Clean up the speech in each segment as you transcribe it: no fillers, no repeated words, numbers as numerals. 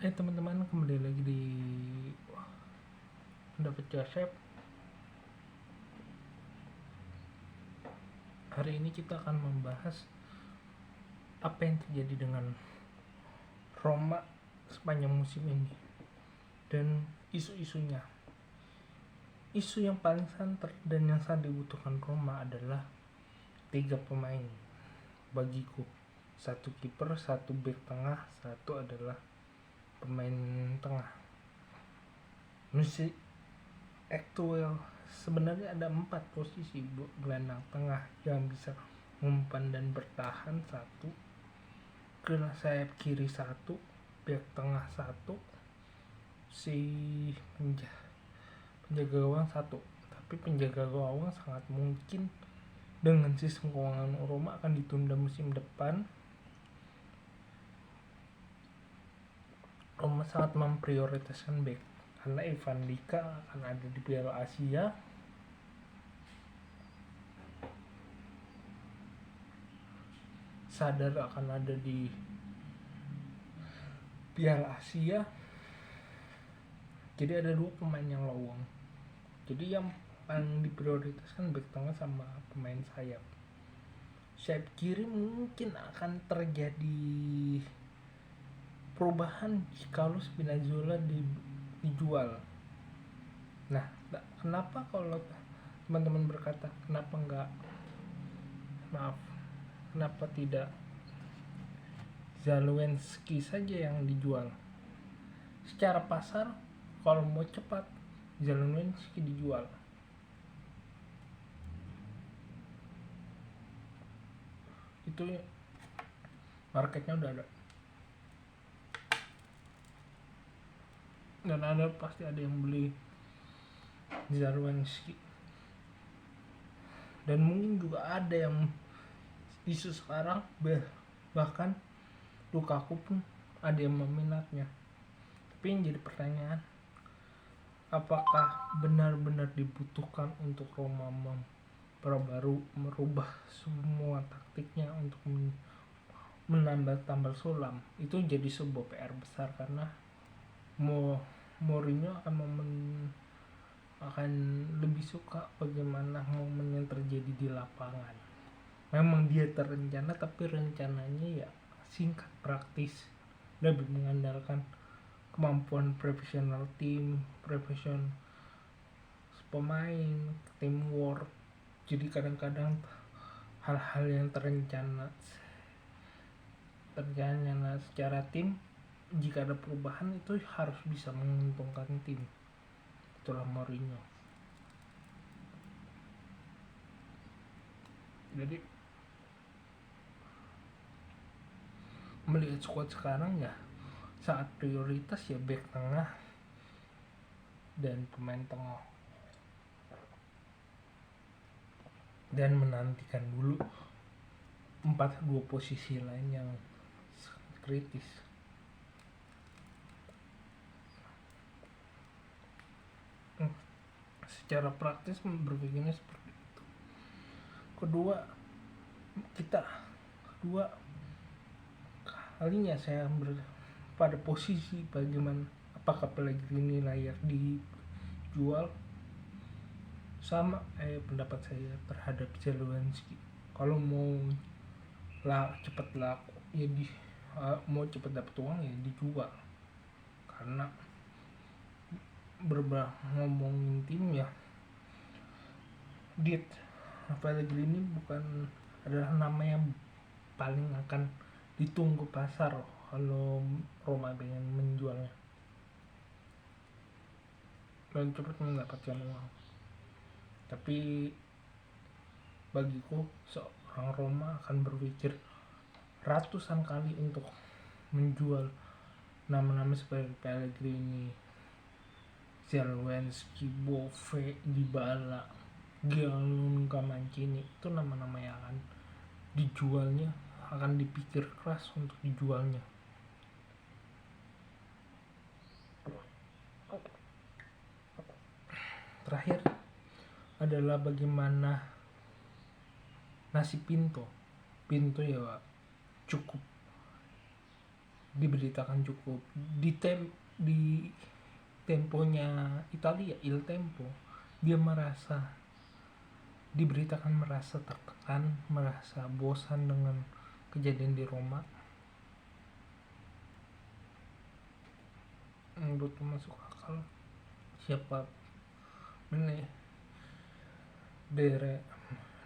Teman-teman, kembali lagi di Pendapat Joseph. Hari ini kita akan membahas apa yang terjadi dengan Roma sepanjang musim ini dan isu-isunya. Isu yang paling santer dan yang sangat dibutuhkan Roma adalah 3 pemain bagiku. 1 kiper, 1 bek tengah, 1 adalah pemain tengah. Musik aktual sebenarnya ada 4 posisi gelandang tengah yang bisa umpan dan bertahan. 1 gelandang sayap kiri, 1 bek tengah, 1 si penjaga gawang 1. Tapi penjaga gawang sangat mungkin dengan sistem keuangan Roma akan ditunda musim depan. Roma sangat memprioritaskan bek karena Ivan Dika akan ada di Piala Asia. Sadar akan ada di Piala Asia. Jadi ada 2 pemain yang lowong. Jadi yang paling diprioritaskan bek tengah sama pemain sayap. Sayap kiri mungkin akan terjadi perubahan kalau Spinazzola dijual. Nah, kenapa kalau teman-teman berkata kenapa tidak Zalewski saja yang dijual? Secara pasar kalau mau cepat Zalewski dijual. Itu marketnya udah ada. Dan pasti ada yang beli Zalewski. Dan mungkin juga ada yang isu sekarang bahkan Lukaku pun ada yang meminatnya. Tapi yang jadi pertanyaan, apakah benar-benar dibutuhkan untuk Roma merubah semua taktiknya untuk menambah tambal sulam? Itu jadi sebuah PR besar karena Mourinho akan lebih suka bagaimana momen yang terjadi di lapangan. Memang dia terencana, tapi rencananya ya singkat, praktis, lebih mengandalkan kemampuan profesional tim, profesional pemain, teamwork. Jadi kadang-kadang hal-hal yang terencana secara tim, jika ada perubahan itu harus bisa menguntungkan tim. Itulah Mourinho. Jadi melihat squad sekarang ya saat prioritas ya bek tengah dan pemain tengah, dan menantikan dulu 2 posisi lain yang sangat kritis. Secara praktis berpikirnya seperti itu. Kedua kalinya saya pada posisi bagaimana apakah Pellegrini layak dijual. Sama pendapat saya terhadap Zalewski. Kalau mau cepat laku ya mau cepat dapat uang ya dijual. Karena ngomongin tim ya, Pellegrini bukan adalah nama yang paling akan ditunggu pasar kalau Roma pengen menjualnya dan cepat mendapatkan uang. Tapi bagiku seorang Roma akan berpikir ratusan kali untuk menjual nama-nama seperti Pellegrini, Zalewski, Bove, Dybala, Gianluca Mancini. Itu nama-nama yang akan dijualnya, akan dipikir keras untuk dijualnya. Terakhir adalah bagaimana nasib Pinto ya cukup diberitakan cukup di temponya Italia, Il Tempo, dia diberitakan merasa tertekan, merasa bosan dengan kejadian di Roma. Menurutku masuk akal. Siapa ini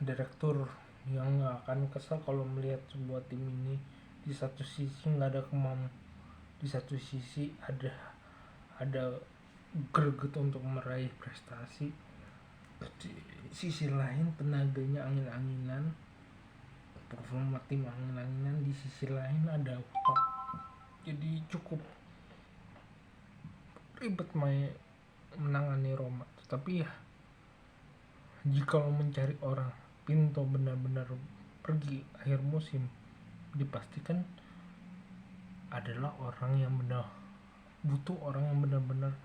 direktur yang nggak akan kesal kalau melihat sebuah tim ini di satu sisi nggak ada di satu sisi ada greget untuk meraih prestasi, di sisi lain tenaganya angin-anginan, performa tim angin-anginan, di sisi lain ada otak. Jadi cukup ribet menangani Roma. Tetapi ya, jika lo mencari orang Pinto benar-benar pergi akhir musim, dipastikan adalah orang yang butuh orang yang benar-benar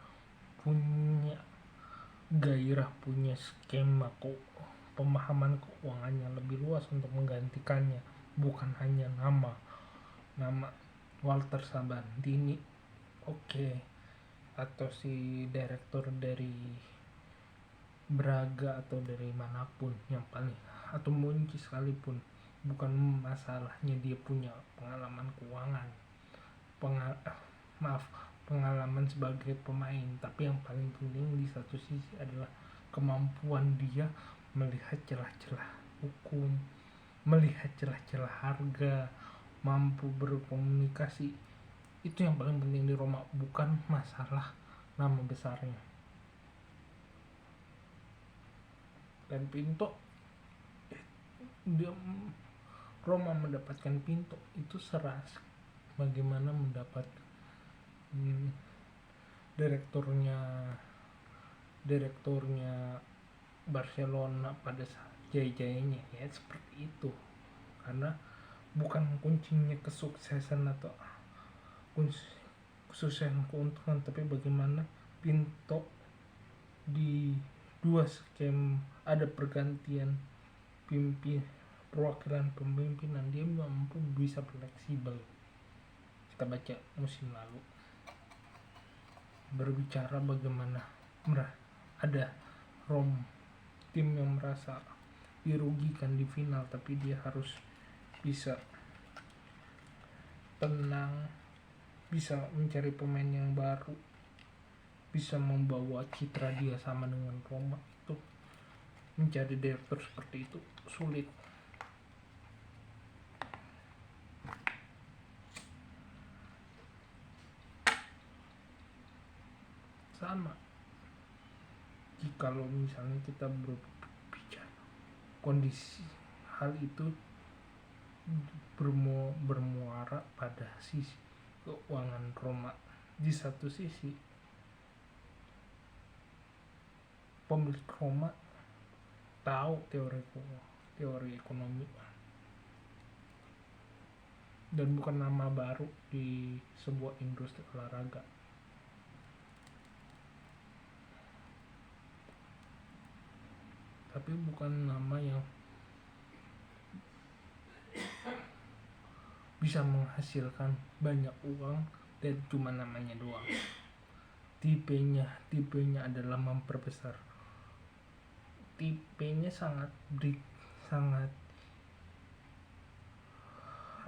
punya gairah, punya skema pemahaman keuangannya lebih luas untuk menggantikannya, bukan hanya nama Walter Sabantini, atau si direktur dari Braga atau dari manapun yang paling, atau Munci sekalipun. Bukan masalahnya dia punya pengalaman keuangan, pengalaman sebagai pemain, tapi yang paling penting di satu sisi adalah kemampuan dia melihat celah-celah hukum, melihat celah-celah harga, mampu berkomunikasi. Itu yang paling penting di Roma, bukan masalah nama besarnya. Dan Pinto, Roma mendapatkan Pinto itu seras bagaimana mendapat direkturnya Barcelona pada saat jaya-jayanya, ya seperti itu. Karena bukan kuncinya kesuksesan atau kesuksesan keuntungan, tapi bagaimana Pinto di dua skema, ada pergantian perwakilan pemimpinan, dia mampu bisa fleksibel. Kita baca musim lalu, berbicara bagaimana ada tim yang merasa dirugikan di final, tapi dia harus bisa tenang, bisa mencari pemain yang baru, bisa membawa citra dia sama dengan Roma. Itu mencari direktur seperti itu sulit. Sama jikalau misalnya kita berbicara kondisi hal itu bermuara pada sisi keuangan Roma. Di satu sisi pemilik Roma tahu teori ekonomi dan bukan nama baru di sebuah industri olahraga. Tapi bukan nama yang bisa menghasilkan banyak uang dan cuma namanya doang. Tipenya adalah memperbesar. Tipenya sangat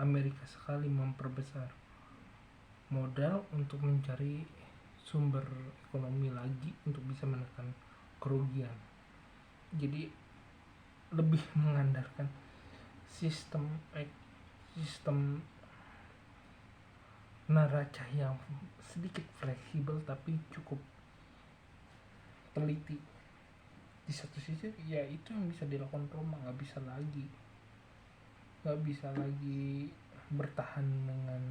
Amerika sekali, memperbesar modal untuk mencari sumber ekonomi lagi untuk bisa menekan kerugian. Jadi lebih mengandalkan sistem neraca yang sedikit fleksibel tapi cukup teliti. Di satu sisi ya itu yang bisa dilakukan Roma, nggak bisa lagi bertahan dengan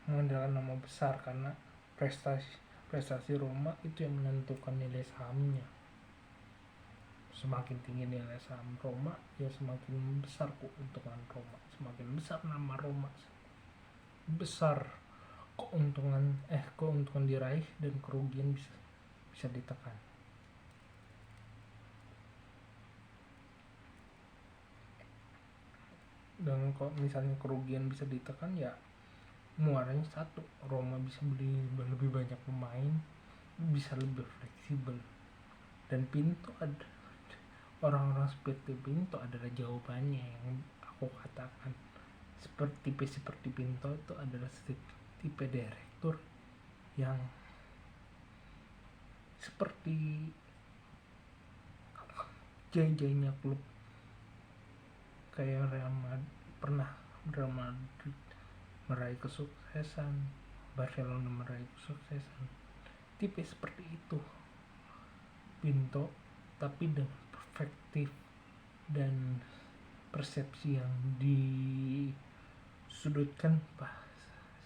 mengandalkan nama besar, karena prestasi Roma itu yang menentukan nilai sahamnya. Semakin tinggi nilai saham Roma, ya semakin besar keuntungan Roma, semakin besar nama Roma, besar keuntungan diraih dan kerugian bisa ditekan. Dan kalau misalnya kerugian bisa ditekan, ya muaranya satu, Roma bisa beli lebih banyak pemain, bisa lebih fleksibel, dan Pinto ada, orang-orang seperti Pinto adalah jawabannya. Yang aku katakan seperti Pinto itu adalah tipe direktur yang seperti jaya-jayanya klub kayak Real Madrid meraih kesuksesan, Barcelona meraih kesuksesan, tipe seperti itu Pinto, tapi dengan perspektif dan persepsi yang disudutkan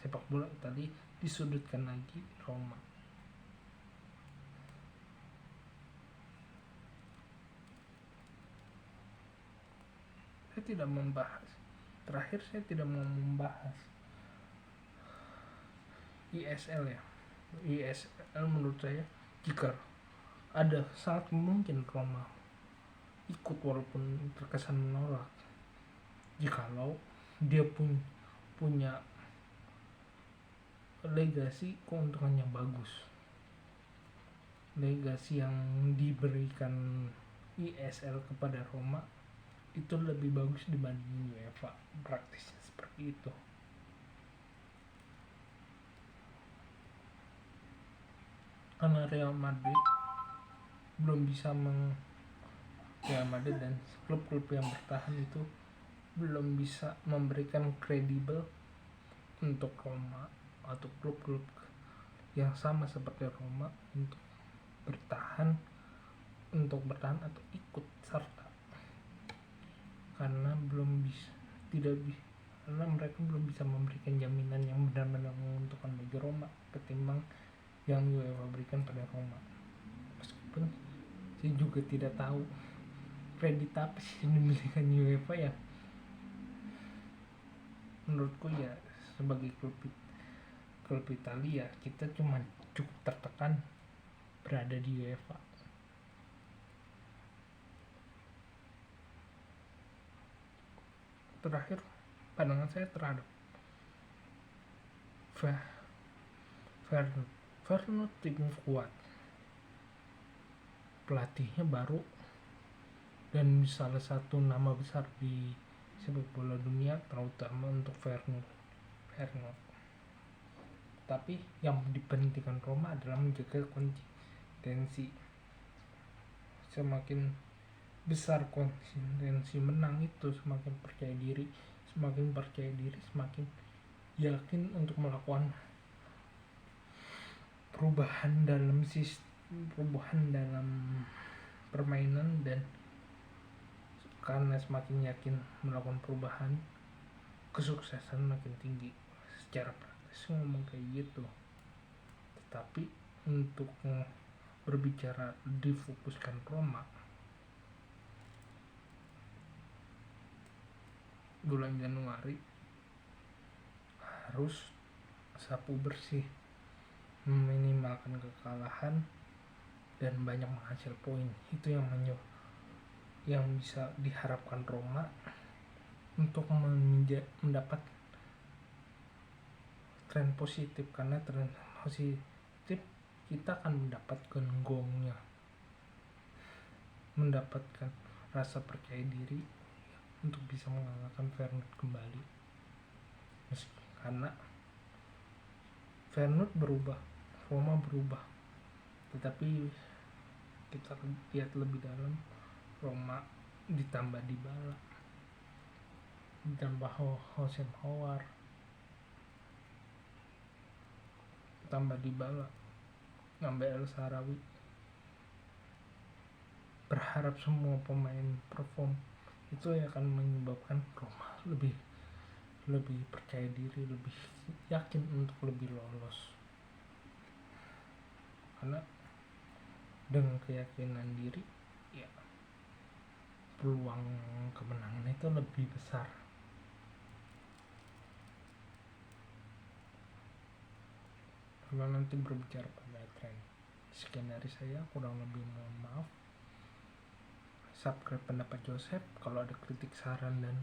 sepak bola tadi disudutkan lagi Roma. Saya tidak mau membahas ISL ya. ISL menurut saya jika ada sangat mungkin Roma ikut walaupun terkesan menolak, jikalau dia punya legasi keuntungan yang bagus. Legasi yang diberikan ISL kepada Roma itu lebih bagus dibanding UEFA, praktisnya seperti itu. Karena Real Madrid dan klub-klub yang bertahan itu belum bisa memberikan kredibel untuk Roma atau klub-klub yang sama seperti Roma untuk bertahan atau ikut serta, karena karena mereka belum bisa memberikan jaminan yang benar-benar menguntungkan bagi Roma ketimbang yang UEFA berikan pada Roma. Meskipun saya juga tidak tahu kredit apa sih yang diberikan UEFA ya. Menurutku ya sebagai klub Italia kita cuma cukup tertekan berada di UEFA. Terakhir, pandangan saya terhadap Feyenoord tim kuat, pelatihnya baru dan salah satu nama besar di sepak bola dunia, terutama untuk Feyenoord. Tapi yang dipentingkan Roma adalah menjaga konsistensi. Semakin besar konsistensi menang itu semakin percaya diri, semakin yakin untuk melakukan perubahan dalam permainan, dan karena semakin yakin melakukan perubahan, kesuksesan makin tinggi. Secara praktis ngomong kayak gitu. Tetapi untuk berbicara difokuskan Roma, bulan Januari harus sapu bersih, meminimalkan kekalahan dan banyak menghasil poin. Itu yang bisa diharapkan Roma untuk mendapat tren positif, karena tren positif kita akan mendapatkan gongnya, mendapatkan rasa percaya diri untuk bisa mengalahkan Feyenoord kembali. Karena Feyenoord berubah, Roma berubah, tetapi kita lihat lebih dalam, Roma ditambah Dybala, ditambah Hossein Howard, tambah Dybala, nambah El Shaarawy, berharap semua pemain perform, itu akan menyebabkan Roma lebih percaya diri, lebih yakin untuk lebih lolos. Karena dengan keyakinan diri ya peluang kemenangan itu lebih besar. Kalau nanti berbicara pada tren, sekian dari saya, kurang lebih mohon maaf. Subscribe pendapat Joseph. Kalau ada kritik, saran, dan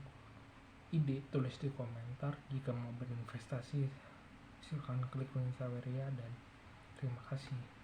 ide, tulis di komentar. Jika mau berinvestasi Silahkan klik link Saweria dan terima kasih.